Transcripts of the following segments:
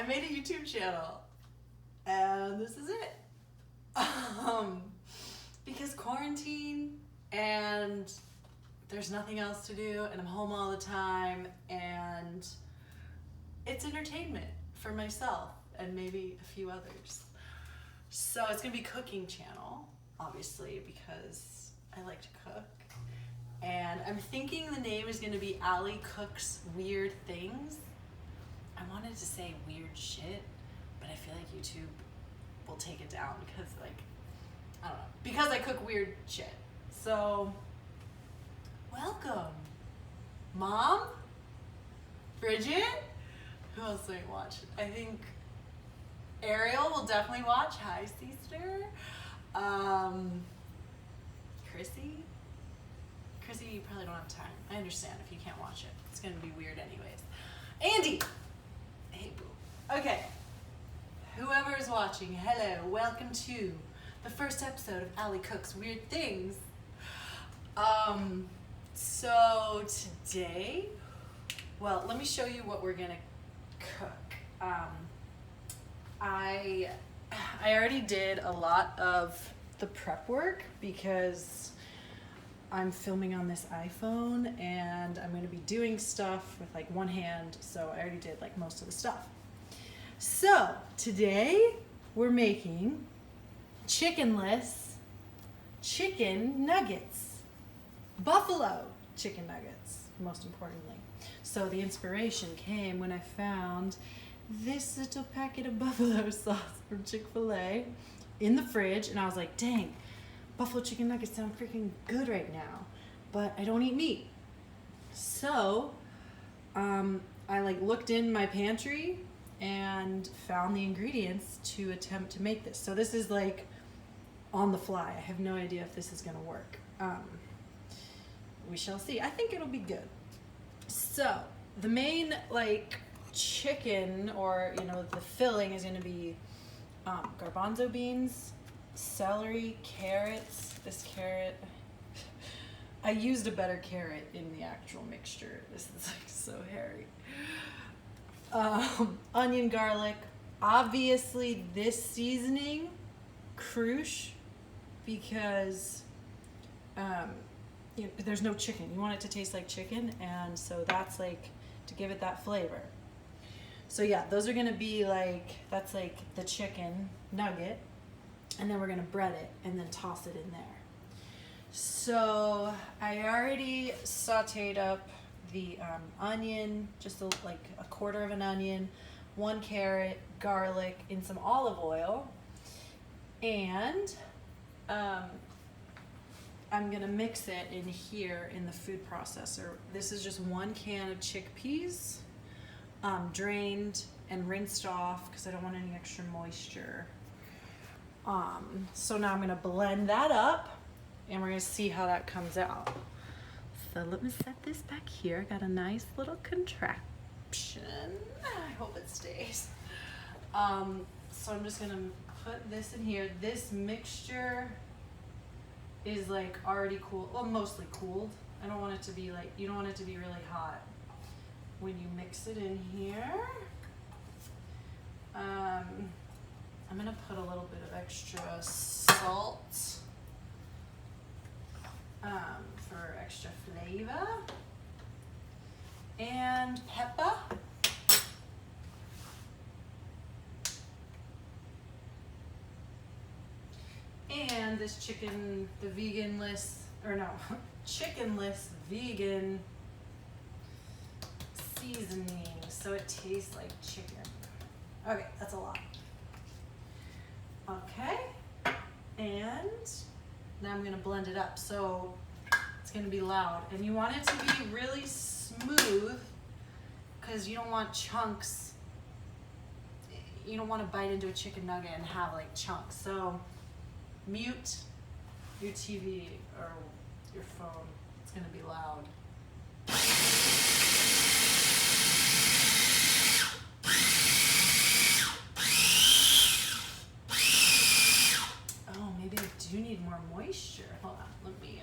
I made a YouTube channel, and this is it. Because quarantine, and there's nothing else to do, and I'm home all the time, and it's entertainment for myself and maybe a few others. So it's gonna be cooking channel, obviously, because I like to cook. And I'm thinking the name is gonna be Ali Cooks Weird Things. I wanted to say weird shit, but I feel like YouTube will take it down because, like, I don't know, because I cook weird shit. So, welcome. Mom? Bridget? Who else do I watch? I think Ariel will definitely watch. Hi, sister. Chrissy, you probably don't have time. I understand if you can't watch it. It's gonna be weird anyways. Andy! Hey, boo. Okay. Whoever is watching, hello. Welcome to the first episode of Ali Cooks Weird Things. So today, well, let me show you what we're gonna cook. I already did a lot of the prep work because I'm filming on this iPhone and I'm going to be doing stuff with like one hand, so I already did like most of the stuff. So today we're making chickenless chicken nuggets, buffalo chicken nuggets, most importantly. So the inspiration came when I found this little packet of buffalo sauce from Chick-fil-A in the fridge, and I was like, dang, buffalo chicken nuggets sound freaking good right now, but I don't eat meat. So I like looked in my pantry and found the ingredients to attempt to make this. So this is like on the fly. I have no idea if this is gonna work. We shall see. I think it'll be good. So the main like chicken, or the filling, is going to be garbanzo beans, celery, carrots. This carrot, I used a better carrot in the actual mixture. This is like so hairy. Onion, garlic, obviously this seasoning, cruche, because there's no chicken. You want it to taste like chicken, and so that's like to give it that flavor. So yeah, those are gonna be like, that's like the chicken nugget, and then we're gonna bread it and then toss it in there. So I already sauteed up the onion, just like a quarter of an onion, 1 carrot, garlic in some olive oil, and I'm gonna mix it in here in the food processor. This is just 1 can of chickpeas, drained and rinsed off because I don't want any extra moisture. So now I'm gonna blend that up and we're gonna see how that comes out. So let me set this back here. Got a nice little contraption. I hope it stays. So I'm just gonna put this in here. This mixture is like already cool, well, mostly cooled. I don't want it to be like, you don't want it to be really hot when you mix it in here. I'm gonna put a little bit of extra salt for extra flavor, and pepper. And this chicken, the chickenless vegan seasoning, so it tastes like chicken. Okay, that's a lot. Okay, and now I'm gonna blend it up. So it's gonna be loud, and you want it to be really smooth because you don't want chunks. You don't want to bite into a chicken nugget and have like chunks. So mute your TV or your phone. It's gonna be loud. Oh, maybe I do need more moisture. Hold on, let me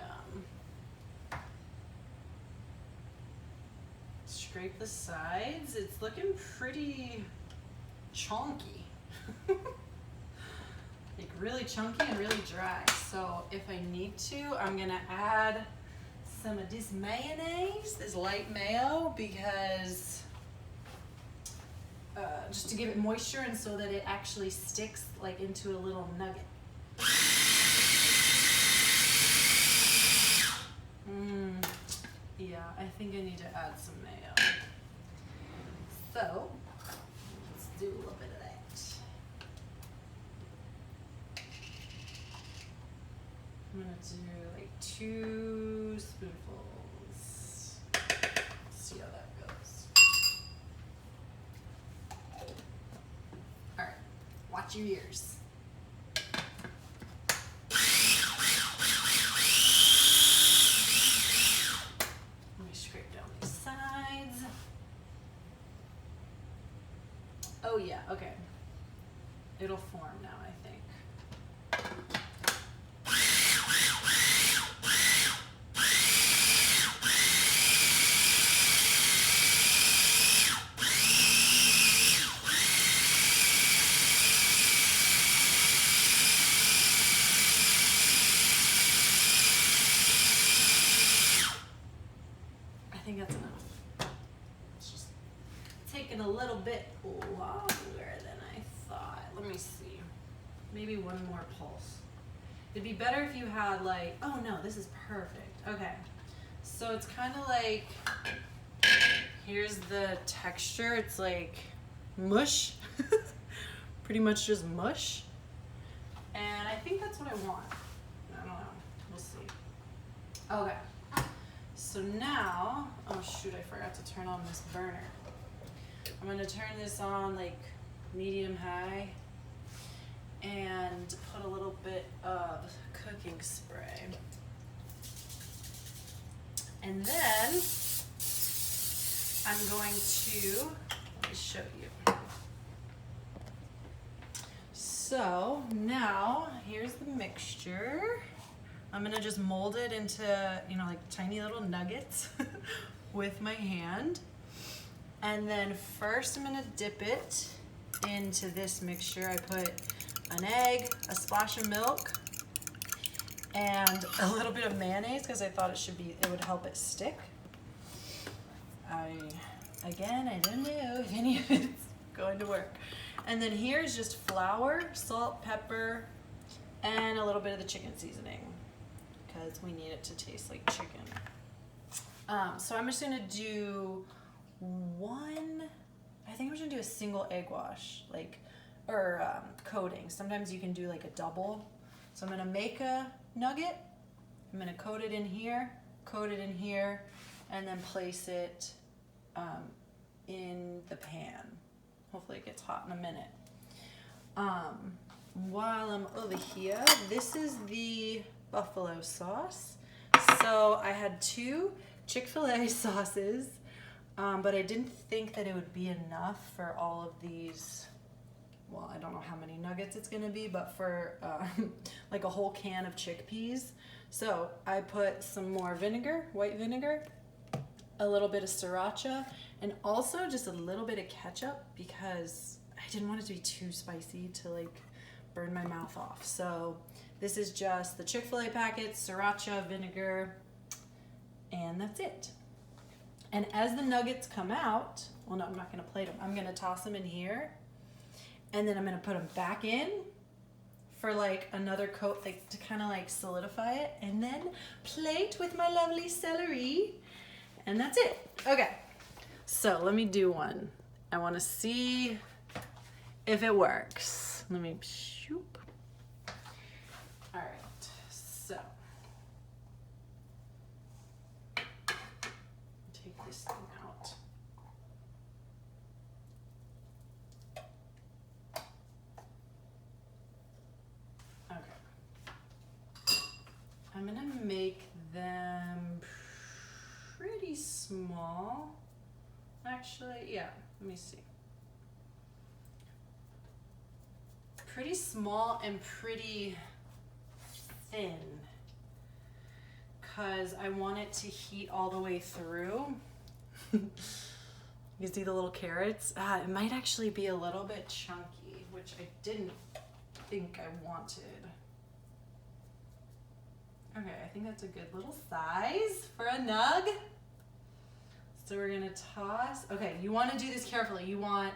scrape the sides. It's looking pretty chunky. Like really chunky and really dry. So if I need to, I'm gonna add some of this mayonnaise, this light mayo, because just to give it moisture and so that it actually sticks like into a little nugget. Yeah, I think I need to add some mayo. So let's do a little bit of that. I'm gonna do like 2 spoonfuls. Let's see how that goes. All right, watch your ears. Let me scrape down these sides. Oh yeah, okay. It'll form now, I think. I think that's enough. It's just taking a little bit longer than I thought. Let me see. Maybe one more pulse. It'd be better if you had like, oh no, this is perfect. Okay. So it's kind of like, here's the texture. It's like mush. Pretty much just mush. And I think that's what I want. I don't know. We'll see. Okay. So now, oh shoot, I forgot to turn on this burner. I'm gonna turn this on like medium high and put a little bit of cooking spray. And then I'm going to, let me show you. So now here's the mixture. I'm gonna just mold it into, like tiny little nuggets with my hand. And then first I'm gonna dip it into this mixture. I put an egg, a splash of milk, and a little bit of mayonnaise because I thought it would help it stick. I don't know if any of it's going to work. And then here's just flour, salt, pepper, and a little bit of the chicken seasoning because we need it to taste like chicken. So I'm just gonna do I think I'm gonna do a single egg wash, coating. Sometimes you can do like a double. So I'm gonna make a nugget, I'm gonna coat it in here, and then place it in the pan. Hopefully it gets hot in a minute. While I'm over here, this is the buffalo sauce. So I had 2 Chick-fil-A sauces, but I didn't think that it would be enough for all of these. Well, I don't know how many nuggets it's gonna be, but for like a whole can of chickpeas. So I put some more vinegar, white vinegar, a little bit of sriracha, and also just a little bit of ketchup because I didn't want it to be too spicy to like burn my mouth off. So this is just the Chick-fil-A packets, sriracha, vinegar, and that's it. And as the nuggets come out, well no, I'm not gonna plate them. I'm gonna toss them in here, and then I'm gonna put them back in for like another coat, like to kind of like solidify it, and then plate with my lovely celery, and that's it. Okay, so let me do one. I wanna see if it works. Let me shoop. All right, so take this thing out. Okay. I'm gonna make them pretty small. Actually, yeah, let me see. Pretty small and pretty thin because I want it to heat all the way through. You can see the little carrots. It might actually be a little bit chunky, which I didn't think I wanted. Okay, I think that's a good little size for a nug. So we're gonna toss. Okay, you wanna do this carefully. You want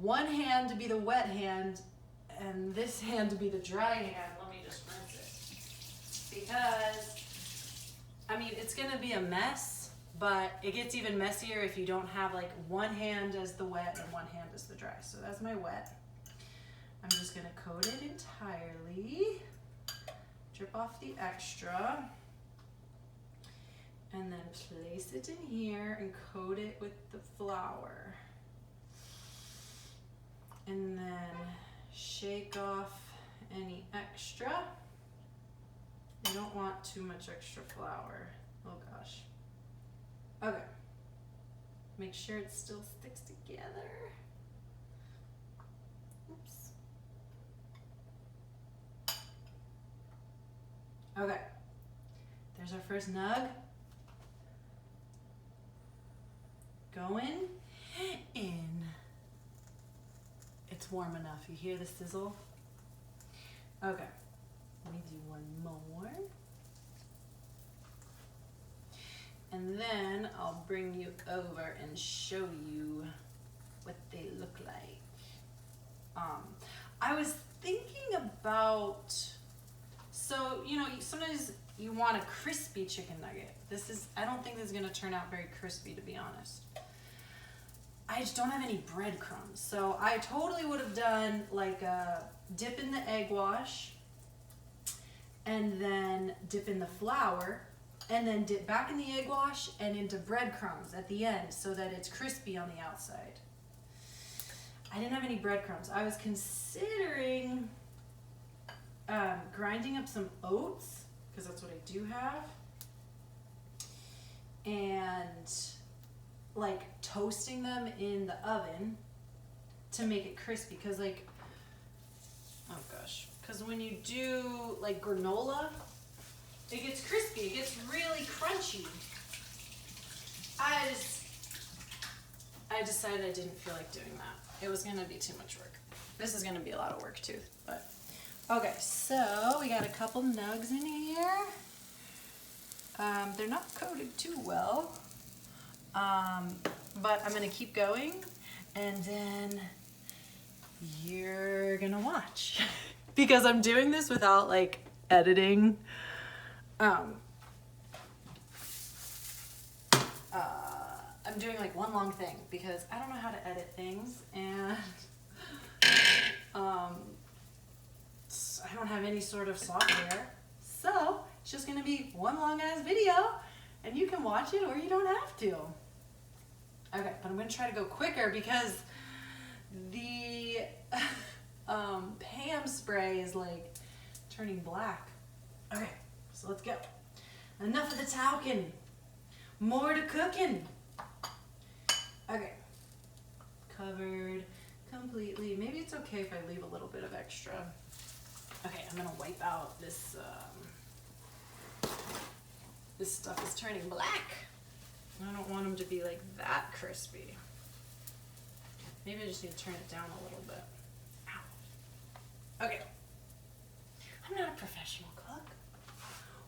one hand to be the wet hand and this hand to be the dry hand. Let me just rinse it. Because, I mean, it's gonna be a mess, but it gets even messier if you don't have like one hand as the wet and one hand as the dry. So that's my wet. I'm just gonna coat it entirely. Drip off the extra. And then place it in here and coat it with the flour. And then shake off any extra. You don't want too much extra flour. Oh gosh. Okay. Make sure it still sticks together. Oops. Okay. There's our first nug. Going in. It's warm enough. You hear the sizzle? Okay. Let me do one more. And then I'll bring you over and show you what they look like. I was thinking about, so, you know, sometimes you want a crispy chicken nugget. I don't think this is gonna turn out very crispy, to be honest. I just don't have any breadcrumbs. So I totally would have done like a dip in the egg wash and then dip in the flour and then dip back in the egg wash and into breadcrumbs at the end so that it's crispy on the outside. I didn't have any breadcrumbs. I was considering grinding up some oats, because that's what I do have, and like toasting them in the oven to make it crispy. Because like, oh gosh, because when you do like granola, it gets crispy, it gets really crunchy. I decided I didn't feel like doing that. It was gonna be too much work. This is gonna be a lot of work too, but. Okay, so we got a couple nugs in here. They're not coated too well, but I'm gonna keep going and then you're gonna watch because I'm doing this without like editing. I'm doing like one long thing because I don't know how to edit things, and I don't have any sort of software, so it's just gonna be one long ass video and you can watch it or you don't have to. Okay, but I'm gonna try to go quicker because the Pam spray is like turning black. Okay, so let's go. Enough of the talking, more to cooking. Okay, covered completely. Maybe it's okay if I leave a little bit of extra. Okay, I'm gonna wipe out this, this stuff is turning black. I don't want them to be like that crispy. Maybe I just need to turn it down a little bit. Ow. Okay. I'm not a professional cook.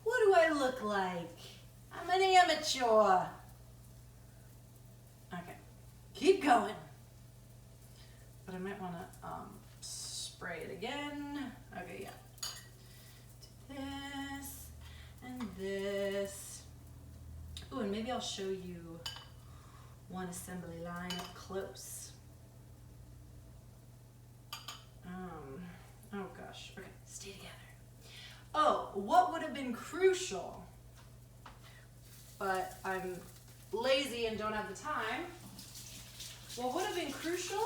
What do I look like? I'm an amateur. Okay, keep going. But I might wanna spray it again. Okay, yeah. Do this and this. Ooh, and maybe I'll show you one assembly line up close. Oh gosh, okay, stay together. Oh, what would have been crucial, but I'm lazy and don't have the time. What would have been crucial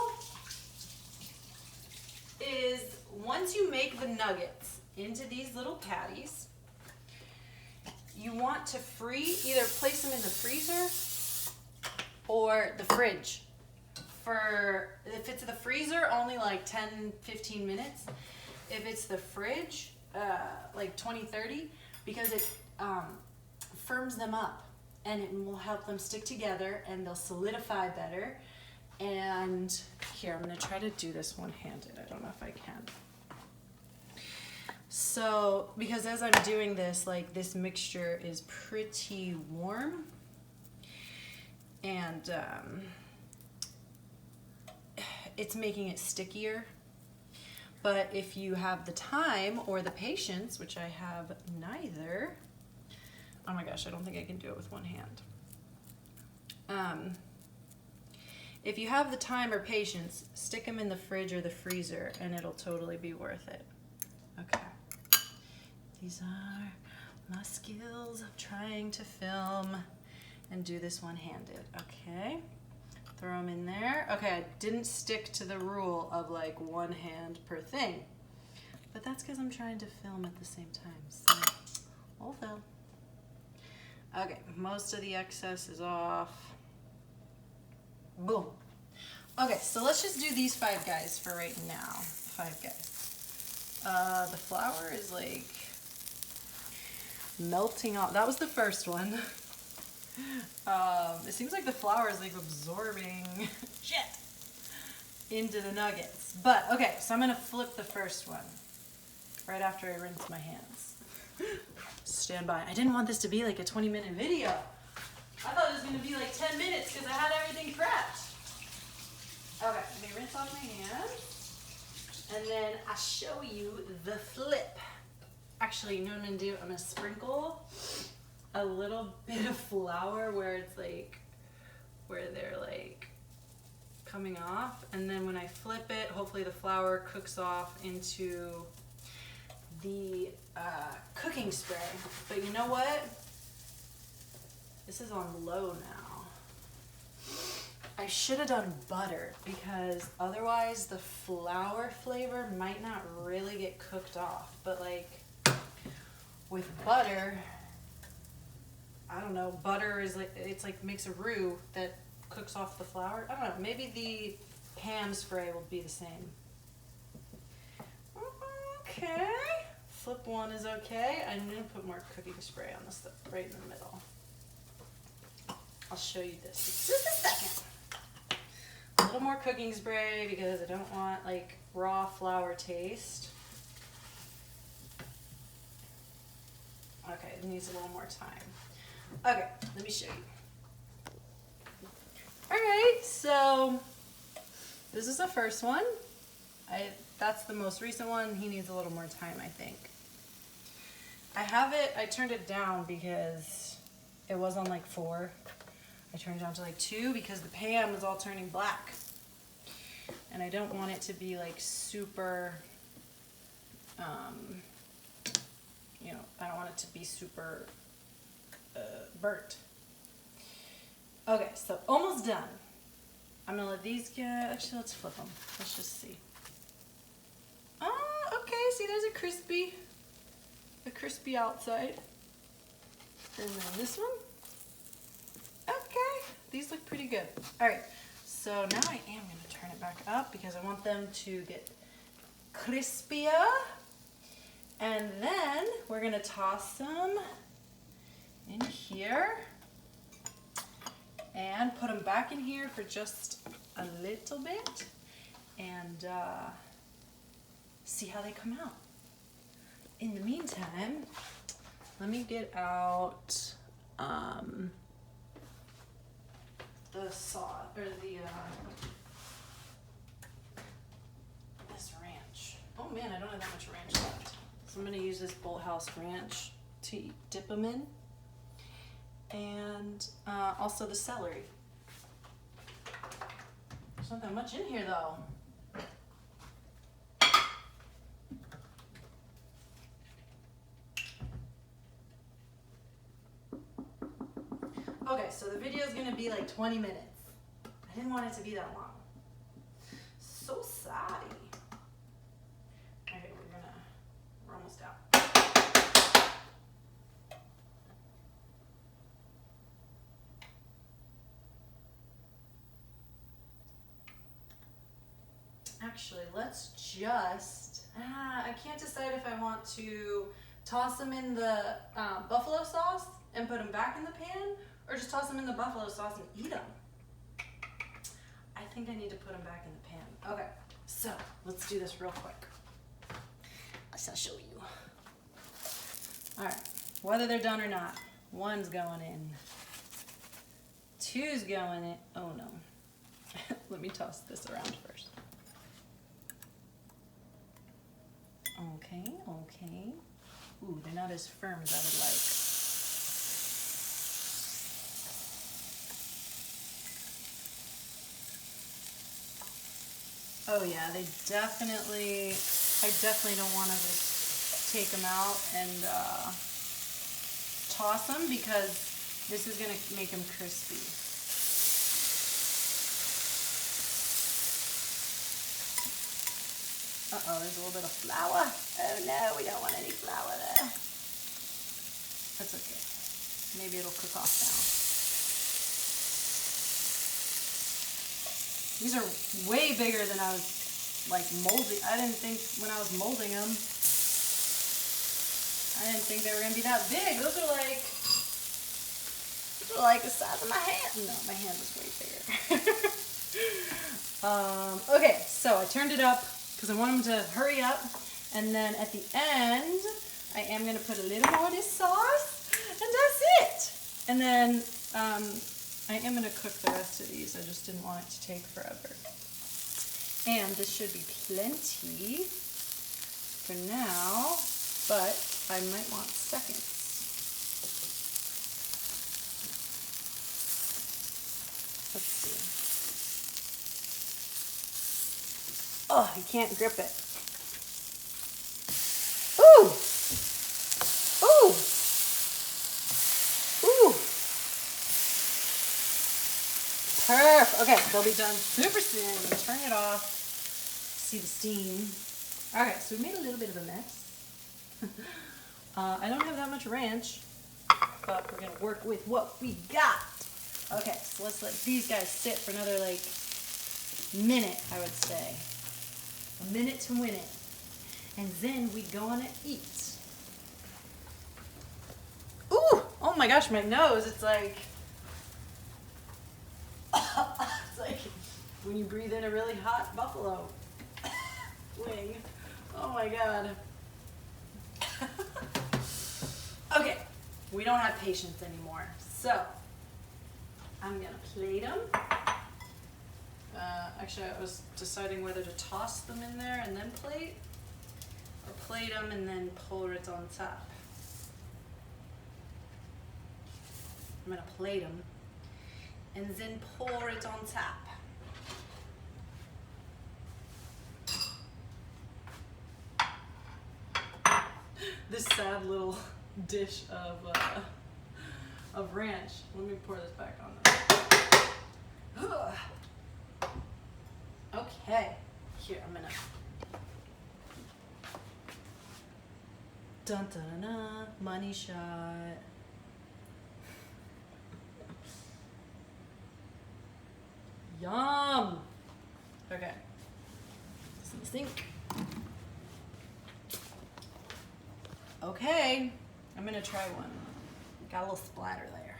is once you make the nuggets into these little patties, you want to either place them in the freezer or the fridge. If it's the freezer, only like 10-15 minutes. If it's the fridge, like 20-30, because it firms them up and it will help them stick together and they'll solidify better. And here, I'm gonna try to do this one-handed. I don't know if I can. So, because as I'm doing this, like this mixture is pretty warm, and it's making it stickier. But if you have the time or the patience, which I have neither, oh my gosh, I don't think I can do it with one hand. If you have the time or patience, stick them in the fridge or the freezer and it'll totally be worth it. Okay. These are my skills of trying to film and do this one-handed. Okay, throw them in there. Okay, I didn't stick to the rule of like one hand per thing, but that's because I'm trying to film at the same time, so all fell. Okay, most of the excess is off. Boom. Okay, so let's just do these 5 guys for right now. 5 guys. The flour is like melting off. That was the first one. It seems like the flour is like absorbing shit into the nuggets. But okay, so I'm gonna flip the first one right after I rinse my hands. Stand by. I didn't want this to be like a 20-minute video. I thought it was gonna be like 10 minutes because I had everything prepped. Okay, let me rinse off my hands. And then I'll show you the flip. Actually, you know what I'm gonna do? I'm gonna sprinkle a little bit of flour where it's like, where they're like coming off. And then when I flip it, hopefully the flour cooks off into the cooking spray. But you know what? This is on low now. I should have done butter because otherwise the flour flavor might not really get cooked off. But like with butter, I don't know, butter is like, it's like makes a roux that cooks off the flour. I don't know, maybe the ham spray will be the same. Okay, flip one is okay. I'm gonna put more cooking spray on this right in the middle. I'll show you this in just a second. A little more cooking spray because I don't want like raw flour taste. Okay, it needs a little more time. Okay, let me show you. Alright, so this is the first one. That's the most recent one. He needs a little more time, I think. I turned it down because it was on like 4. I turned it down to like 2 because the pan was all turning black. And I don't want it to be like super, you know, I don't want it to be super burnt. Okay, so almost done. I'm gonna let these get, actually let's flip them. Let's just see. Oh, okay, see there's a crispy outside. And then this one. Okay, these look pretty good. All right, so now I am gonna turn it back up because I want them to get crispier. And then we're gonna toss them in here and put them back in here for just a little bit and see how they come out. In the meantime, let me get out the sauce or the this ranch. Oh man, I don't have that much ranch left. So I'm gonna use this Bolthouse ranch to dip them in. And also the celery. There's not that much in here though. Okay, so the video is gonna be like 20 minutes. I didn't want it to be that long. So sorry. Okay, we're almost out. Actually, let's just, I can't decide if I want to toss them in the buffalo sauce and put them back in the pan, Or just toss them in the buffalo sauce and eat them. I think I need to put them back in the pan. Okay, so let's do this real quick. I'll show you. All right, whether they're done or not, 1's going in. 2's going in. Oh no. Let me toss this around first. Okay, okay. Ooh, they're not as firm as I would like. Oh yeah, I definitely don't want to just take them out and toss them because this is going to make them crispy. Uh-oh, there's a little bit of flour. Oh no, we don't want any flour there. That's okay. Maybe it'll cook off now. These are way bigger than I was like molding. I didn't think when I was molding them, I didn't think they were gonna be that big. Those are like the size of my hand. No, my hand was way bigger. Okay, so I turned it up because I want them to hurry up. And then at the end, I am gonna put a little more of this sauce, and that's it. And then I am going to cook the rest of these. I just didn't want it to take forever. And this should be plenty for now, but I might want seconds. Let's see. Oh, you can't grip it. Ooh! Ooh! Ooh! Perfect. Okay, they'll be done super soon. I'm going to turn it off. See the steam. Okay, so we made a little bit of a mess. I don't have that much ranch, but we're going to work with what we got. Okay, so let's let these guys sit for another, like, minute, I would say. A minute to win it. And then we gonna eat. Ooh! Oh my gosh, my nose, it's like... it's like when you breathe in a really hot buffalo wing. Oh my god. Okay, we don't have patience anymore. So, I'm gonna plate them. Actually, I was deciding whether to toss them in there and then plate, or plate them and then pour it on top. I'm gonna plate them and then pour it on top. This sad little dish of ranch. Let me pour this back on there. Okay, here, I'm gonna dun dun dun dun, money shot. Yum. Okay, this in the sink. Okay, I'm gonna try one. Got a little splatter there.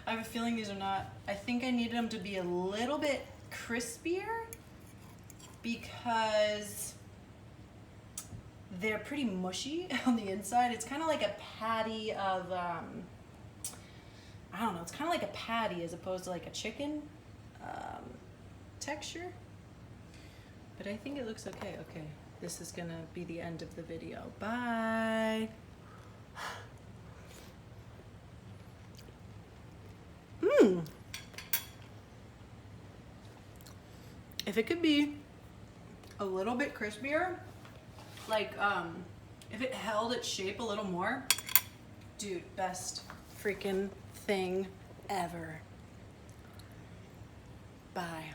I have a feeling these are not, I think I needed them to be a little bit crispier because they're pretty mushy on the inside. It's kind of like a patty of, I don't know, it's kind of like a patty as opposed to like a chicken texture. But I think it looks okay. Okay, this is gonna be the end of the video. Bye. If it could be a little bit crispier, like if it held its shape a little more, dude, best freaking thing ever. Bye.